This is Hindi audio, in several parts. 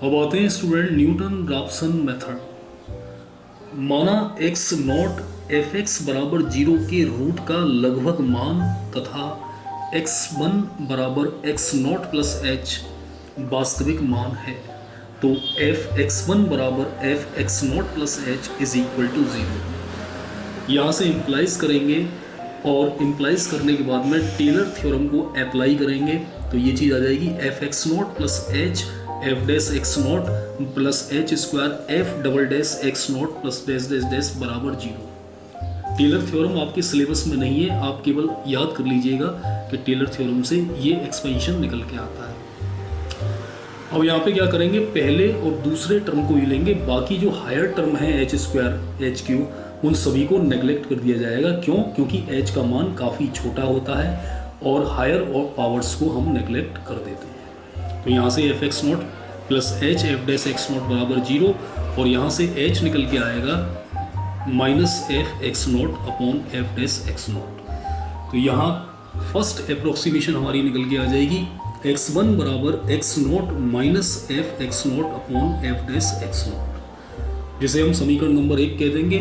अब आते हैं स्टूडेंट न्यूटन राप्सन मेथड। माना x नॉट एफ एक्स बराबर 0 के रूट का लगभग मान तथा x1 बराबर x नॉट प्लस h वास्तविक मान है, तो एफ x1 बराबर f x nought plus h is equal to 0। यहाँ से इम्प्लाइज करेंगे और इम्प्लाइज करने के बाद में टेलर थ्योरम को अप्लाई करेंगे, तो ये चीज़ आ जाएगी F x nought plus H F dash x nought plus H square F double dash x nought plus dash dash dash बराबर 0। टेलर थ्योरम आपके सिलेबस में नहीं है, आप केवल याद कर लीजिएगा कि टेलर थ्योरम से ये एक्सपेंशन निकल के आता है। अब यहाँ पे क्या करेंगे, पहले और दूसरे टर्म को ही लेंगे, बाकी जो हायर टर्म है एच स्क्वायर एच क्यू उन सभी को नेग्लेक्ट कर दिया जाएगा। क्यों? क्योंकि एच का मान काफ़ी छोटा होता है और हायर और पावर्स को हम नेग्लेक्ट कर देते हैं। तो यहाँ से F x nought plus H F dash x not बराबर 0 और यहाँ से एच निकल के आएगा minus F x not upon F dash x not. तो यहाँ फर्स्ट अप्रोक्सीमेशन हमारी निकल के आ जाएगी x1 बराबर x not minus F x not upon F dash x nought, जिसे हम समीकरण नंबर 1 कह देंगे,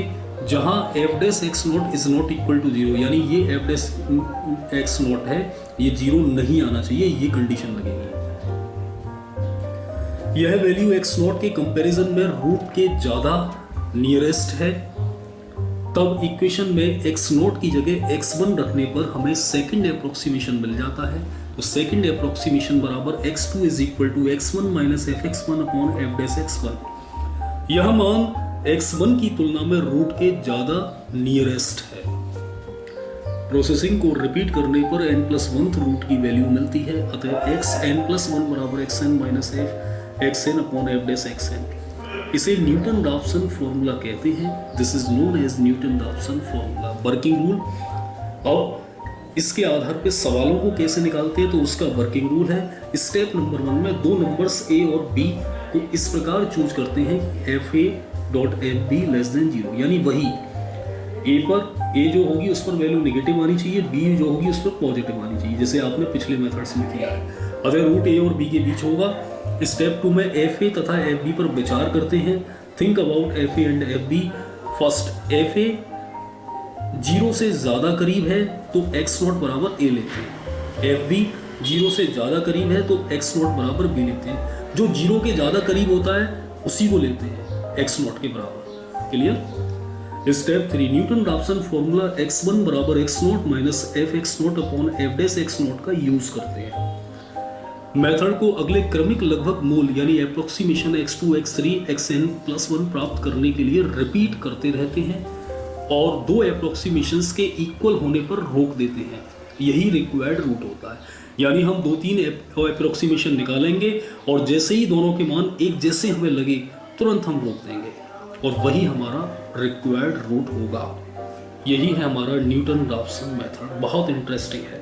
जहाँ f dash x nought is not equal to 0, यानी ये एफ डैश एक्स नॉट है, ये 0 नहीं आना चाहिए, ये कंडीशन लगेगी। यह वैल्यू एक्स नॉट के कंपैरिजन में रूट के ज़्यादा नियरेस्ट है, तब इक्वेशन में एक्स नॉट की जगह x1 रखने पर हमें सेकंड अप्रोक्सीमेशन मिल जाता है। तो सेकंड अप्रोक्सीमेशन बराबर x2 is equal to x1 minus f x one upon F dash x1। यह मान x1 की तुलना में रूट के ज़्यादा नियरेस्ट है। प्रोसेसिंग को रिपीट करने पर n+1 रूट की वैल्यू मिलती है, अतः xn+1 बराबर xn minus F xn upon F dash xn। इसे न्यूटन राप्सन फॉर्मूला कहते हैं। This is known as Newton Raphson formula. Working rule, अब इसके आधार पे सवालों को कैसे निकालते हैं, तो उसका वर्किंग रूल है, स्टेप नंबर 1 में दो नंबर्स a और b को इस प्रकार चूज करते हैं F A dot F be less than 0, यानी वही a पर a जो होगी उस पर वैल्यू नेगेटिव आनी चाहिए, b जो होगी उस पर पॉजिटिव आनी चाहिए, जैसे आपने पिछले मेथड्स में किया है। अगर रूट a और b के बीच होगा, स्टेप 2 में एफ ए तथा एफ बी पर विचार करते हैं। Think about f a and f b. First f a 0 से ज़्यादा करीब है तो एक्स नॉट बराबर ए लेते हैं, एफ बी 0 से ज़्यादा करीब है तो एक्स नॉट बराबर बी लेते हैं। जो 0 के ज़्यादा करीब होता है उसी को लेते हैं एक्स नॉट के बराबर। Clear? Step 3 Newton Raphson formula x1 बराबर x not minus F x not upon F dash x naught का यूज करते हैं। मेथड को अगले क्रमिक लगभग मूल यानी अप्रोक्सीमेशन x2 x3 xn+1 प्राप्त करने के लिए रिपीट करते रहते हैं और दो अप्रोक्सीमेशंस के इक्वल होने पर रोक देते हैं। यही रिक्वायर्ड रूट होता है, यानी हम 2-3 अप्रोक्सीमेशन निकालेंगे और जैसे ही दोनों के मान एक जैसे हमें लगे तुरंत हम रोक देंगे और वही हमारा रिक्वायर्ड रूट होगा। यही है हमारा न्यूटन राप्सन मेथड। बहुत इंटरेस्टिंग है।